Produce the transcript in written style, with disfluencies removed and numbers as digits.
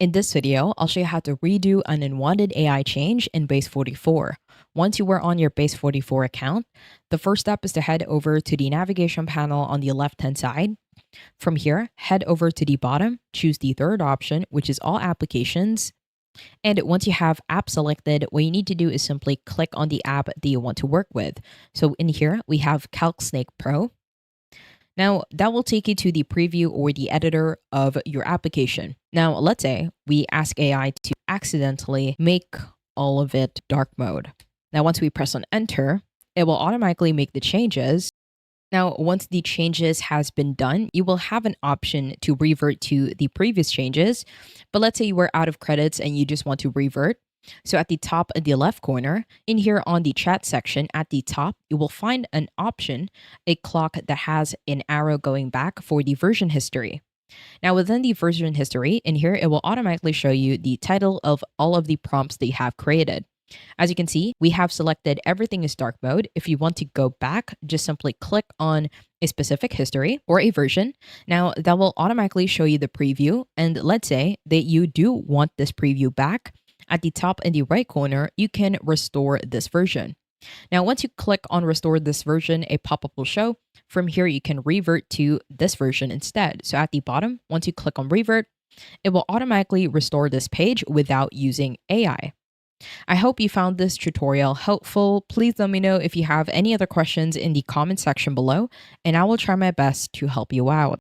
In this video, I'll show you how to redo an unwanted AI change in Base44. Once you are on your Base44 account, the first step is to head over to the navigation panel on the left-hand side. From here, head over to the bottom, choose the third option, which is all applications. And once you have app selected, what you need to do is simply click on the app that you want to work with. So in here, we have CalcSnake Pro. Now, that will take you to the preview or the editor of your application. Now, let's say we ask AI to accidentally make all of it dark mode. Now, once we press on enter, it will automatically make the changes. Now, once the changes has been done, you will have an option to revert to the previous changes. But let's say you were out of credits and you just want to revert. So at the top in the left corner, in here on the chat section at the top, you will find an option, a clock that has an arrow going back for the version history. Now within the version history, in here, it will automatically show you the title of all of the prompts that you have created. As you can see, we have selected everything is dark mode. If you want to go back, just simply click on a specific history or a version. Now that will automatically show you the preview. And let's say that you do want this preview back. At the top in the right corner, you can restore this version. Now, once you click on restore this version, a pop-up will show. From here, you can revert to this version instead. So at the bottom, once you click on revert, it will automatically restore this page without using AI. I hope you found this tutorial helpful. Please let me know if you have any other questions in the comment section below, and I will try my best to help you out.